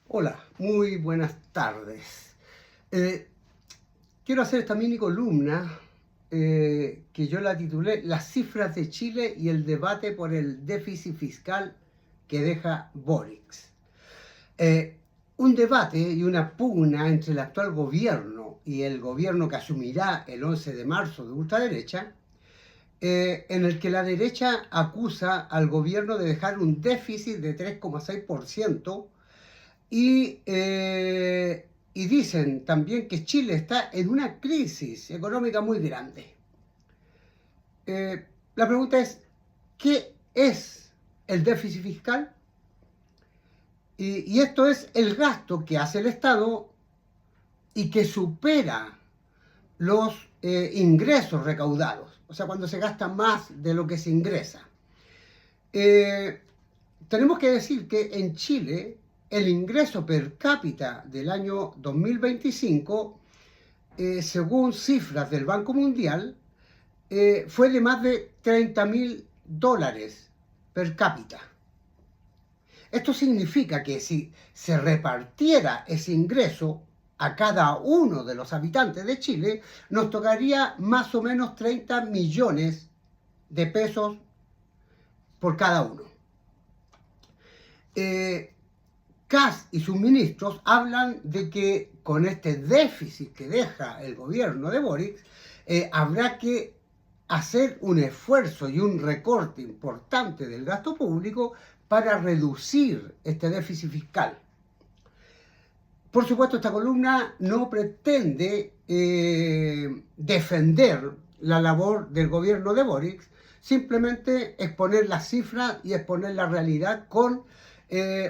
Hola, muy buenas tardes. Eh, Quiero hacer esta mini columna que yo la titulé Las cifras de Chile y el debate por el déficit fiscal que deja Boric. Eh, un debate y una pugna entre el actual gobierno y el gobierno que asumirá el 11 de marzo de ultraderecha, en el que la derecha acusa al gobierno de dejar un déficit de 3,6% y dicen también que Chile está en una crisis económica muy grande. La pregunta es, ¿qué es el déficit fiscal? Y esto es el gasto que hace el Estado y que supera los ingresos recaudados, o sea, cuando se gasta más de lo que se ingresa. Eh, Tenemos que decir que en Chile el ingreso per cápita del año 2025, según cifras del Banco Mundial, fue de más de $30.000 per cápita. Esto significa que si se repartiera ese ingreso a cada uno de los habitantes de Chile, nos tocaría más o menos 30 millones de pesos por cada uno. Kast y sus ministros hablan de que con este déficit que deja el gobierno de Boric, habrá que hacer un esfuerzo y un recorte importante del gasto público para reducir este déficit fiscal. Por supuesto, esta columna no pretende defender la labor del gobierno de Boric, simplemente exponer las cifras y exponer la realidad con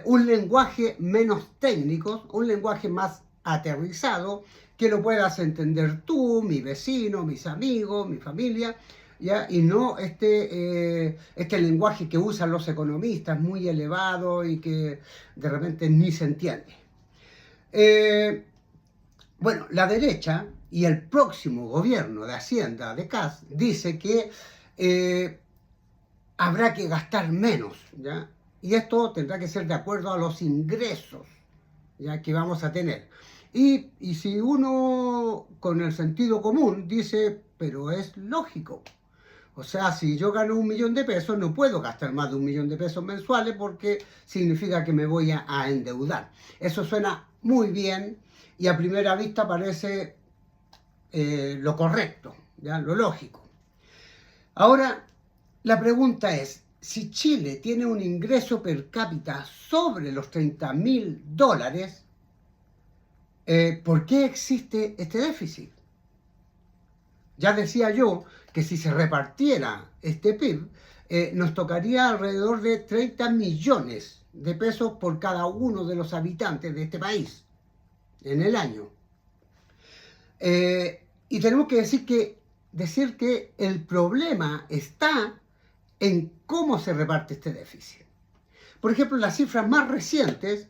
un lenguaje menos técnico, un lenguaje más aterrizado, que lo puedas entender tú, mi vecino, mis amigos, mi familia, ¿ya? Y no este lenguaje que usan los economistas, muy elevado y que de repente ni se entiende. Bueno, la derecha y el próximo gobierno de Hacienda de Kast dice que habrá que gastar menos, ¿ya? Y esto tendrá que ser de acuerdo a los ingresos, ¿ya?, que vamos a tener. Y si uno con el sentido común dice, pero es lógico. O sea, si yo gano 1.000.000 de pesos, no puedo gastar más de 1.000.000 de pesos mensuales porque significa que me voy a endeudar. Eso suena muy bien y a primera vista parece lo correcto, ¿ya?, lo lógico. Ahora, la pregunta es, si Chile tiene un ingreso per cápita sobre los $30.000, ¿por qué existe este déficit? Ya decía yo que si se repartiera este PIB, nos tocaría alrededor de 30 millones de pesos por cada uno de los habitantes de este país en el año. Y tenemos que decir que el problema está en cómo se reparte este déficit. Por ejemplo, las cifras más recientes,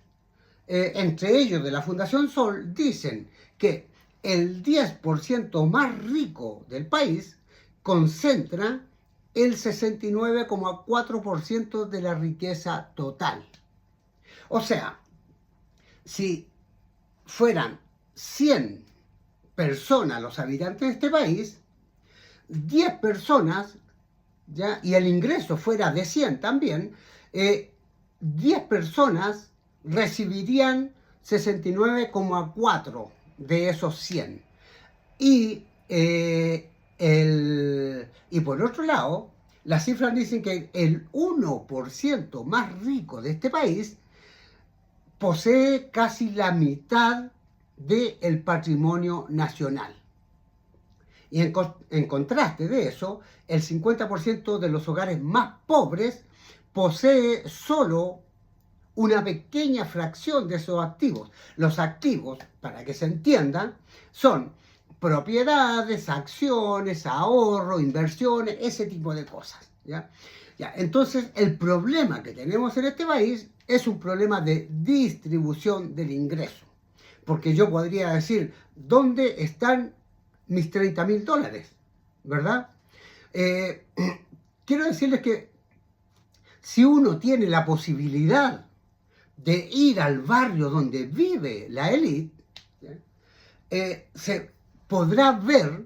entre ellos de la Fundación Sol, dicen que el 10% más rico del país concentra el 69,4% de la riqueza total. O sea, si fueran 100 personas los habitantes de este país, 10 personas, ¿ya?, y el ingreso fuera de 100 también, 10 personas recibirían 69,4 de esos 100. Y por otro lado, las cifras dicen que el 1% más rico de este país posee casi la mitad del patrimonio nacional. Y en contraste de eso, el 50% de los hogares más pobres posee solo una pequeña fracción de esos activos. Los activos, para que se entiendan, son propiedades, acciones, ahorro, inversiones, ese tipo de cosas, ¿ya? Entonces, el problema que tenemos en este país es un problema de distribución del ingreso. Porque yo podría decir, ¿dónde están mis $30.000? ¿Verdad? Quiero decirles que si uno tiene la posibilidad de ir al barrio donde vive la élite, se podrá ver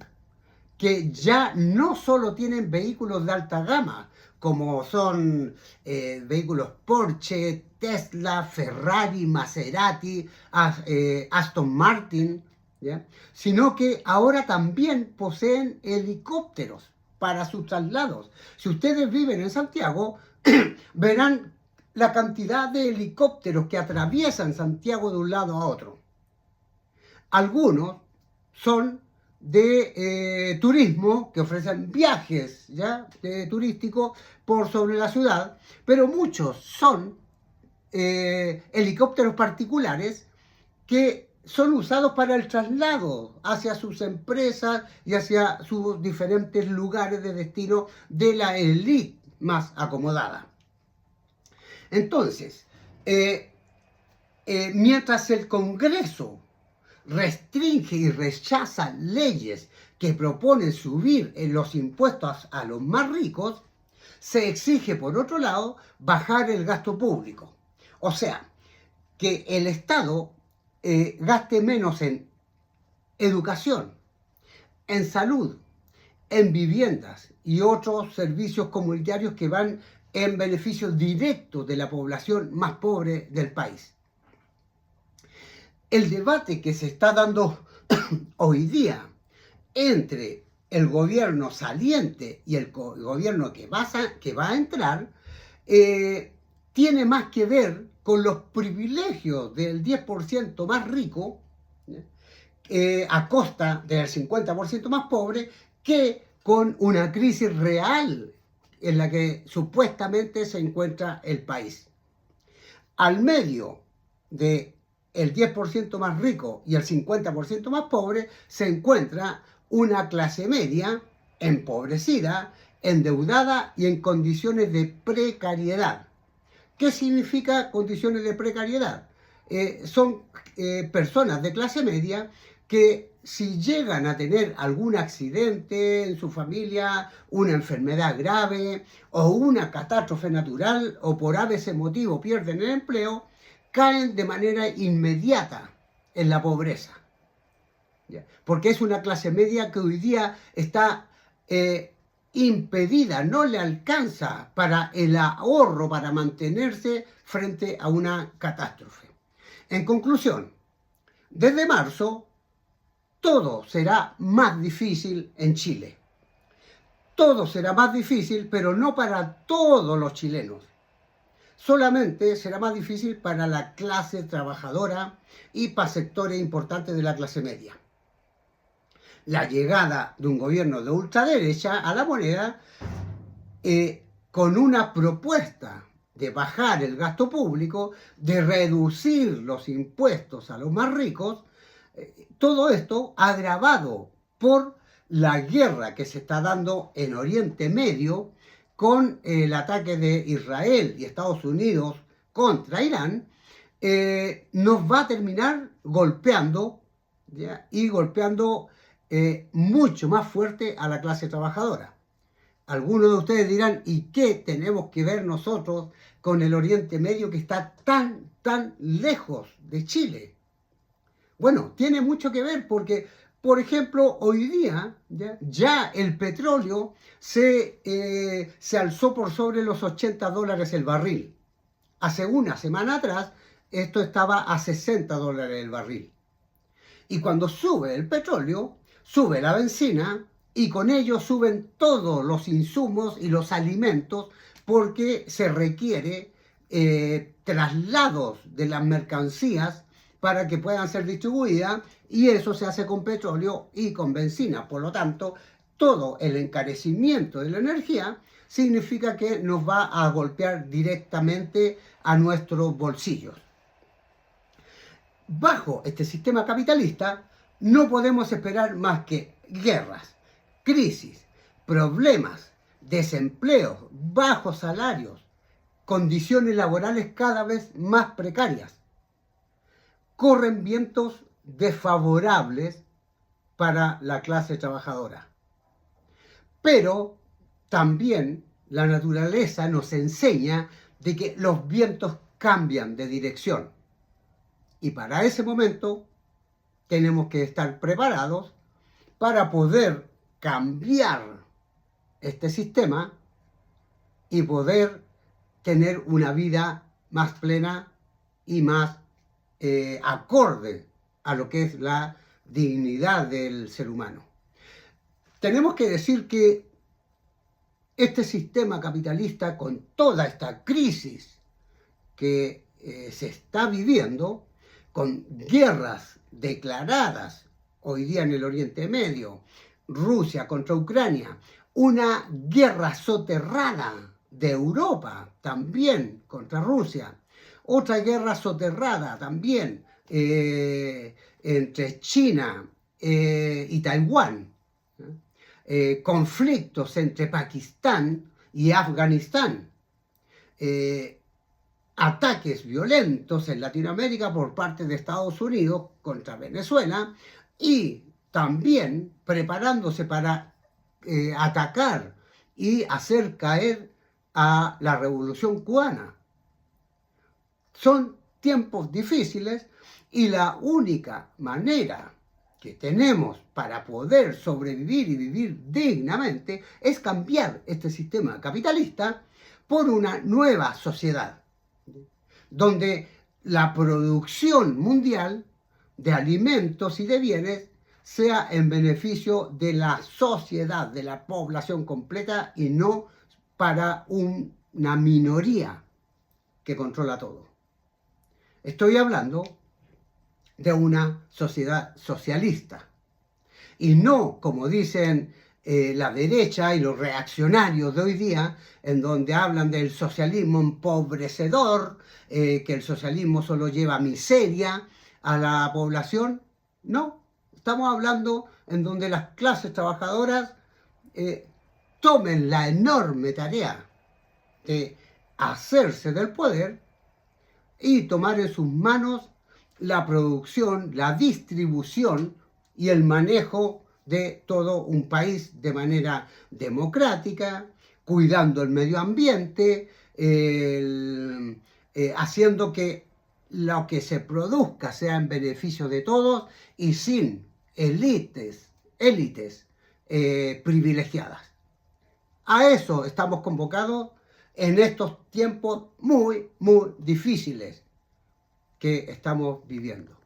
que ya no solo tienen vehículos de alta gama, como son vehículos Porsche, Tesla, Ferrari, Maserati, Aston Martin, ¿ya? Sino que ahora también poseen helicópteros para sus traslados. Si ustedes viven en Santiago, verán la cantidad de helicópteros que atraviesan Santiago de un lado a otro. Algunos son de turismo, que ofrecen viajes ¿ya? Turísticos por sobre la ciudad, pero muchos son helicópteros particulares que son usados para el traslado hacia sus empresas y hacia sus diferentes lugares de destino de la élite más acomodada. Entonces, mientras el Congreso restringe y rechaza leyes que proponen subir los impuestos a los más ricos, se exige, por otro lado, bajar el gasto público. O sea, que el Estado gaste menos en educación, en salud, en viviendas y otros servicios comunitarios que van en beneficio directo de la población más pobre del país. El debate que se está dando hoy día entre el gobierno saliente y el gobierno que va a entrar tiene más que ver con los privilegios del 10% más rico a costa del 50% más pobre, que con una crisis real en la que supuestamente se encuentra el país. Al medio de el 10% más rico y el 50% más pobre se encuentra una clase media empobrecida, endeudada y en condiciones de precariedad. ¿Qué significa condiciones de precariedad? Son personas de clase media que si llegan a tener algún accidente en su familia, una enfermedad grave o una catástrofe natural o por ese motivo pierden el empleo, caen de manera inmediata en la pobreza. ¿Ya? Porque es una clase media que hoy día está impedida, no le alcanza para el ahorro, para mantenerse frente a una catástrofe. En conclusión, desde marzo, todo será más difícil en Chile. Todo será más difícil, pero no para todos los chilenos. Solamente será más difícil para la clase trabajadora y para sectores importantes de la clase media. La llegada de un gobierno de ultraderecha a la moneda con una propuesta de bajar el gasto público, de reducir los impuestos a los más ricos, todo esto agravado por la guerra que se está dando en Oriente Medio con el ataque de Israel y Estados Unidos contra Irán, nos va a terminar golpeando, ¿ya? Y golpeando mucho más fuerte a la clase trabajadora. Algunos de ustedes dirán, ¿y qué tenemos que ver nosotros con el Oriente Medio que está tan lejos de Chile? Bueno, tiene mucho que ver porque, por ejemplo, hoy día ya el petróleo se alzó por sobre los $80 el barril. Hace una semana atrás esto estaba a $60 el barril. Y cuando sube el petróleo, sube la benzina y con ello suben todos los insumos y los alimentos porque se requiere traslados de las mercancías para que puedan ser distribuidas y eso se hace con petróleo y con benzina. Por lo tanto, todo el encarecimiento de la energía significa que nos va a golpear directamente a nuestros bolsillos. Bajo este sistema capitalista no podemos esperar más que guerras, crisis, problemas, desempleo, bajos salarios, condiciones laborales cada vez más precarias. Corren vientos desfavorables para la clase trabajadora. Pero también la naturaleza nos enseña de que los vientos cambian de dirección. Y para ese momento tenemos que estar preparados para poder cambiar este sistema y poder tener una vida más plena y más acorde a lo que es la dignidad del ser humano. Tenemos que decir que este sistema capitalista, con toda esta crisis que se está viviendo, con guerras declaradas hoy día en el Oriente Medio, Rusia contra Ucrania, una guerra soterrada de Europa también contra Rusia, otra guerra soterrada también entre China y Taiwán, conflictos entre Pakistán y Afganistán, ataques violentos en Latinoamérica por parte de Estados Unidos contra Venezuela y también preparándose para atacar y hacer caer a la Revolución Cubana. Son tiempos difíciles y la única manera que tenemos para poder sobrevivir y vivir dignamente es cambiar este sistema capitalista por una nueva sociedad, donde la producción mundial de alimentos y de bienes sea en beneficio de la sociedad, de la población completa y no para una minoría que controla todo. Estoy hablando de una sociedad socialista y no, como dicen la derecha y los reaccionarios de hoy día, en donde hablan del socialismo empobrecedor, que el socialismo solo lleva miseria a la población. No, estamos hablando en donde las clases trabajadoras tomen la enorme tarea de hacerse del poder y tomar en sus manos la producción, la distribución y el manejo de todo un país de manera democrática, cuidando el medio ambiente, haciendo que lo que se produzca sea en beneficio de todos y sin élites privilegiadas. A eso estamos convocados en estos tiempos muy, muy difíciles que estamos viviendo.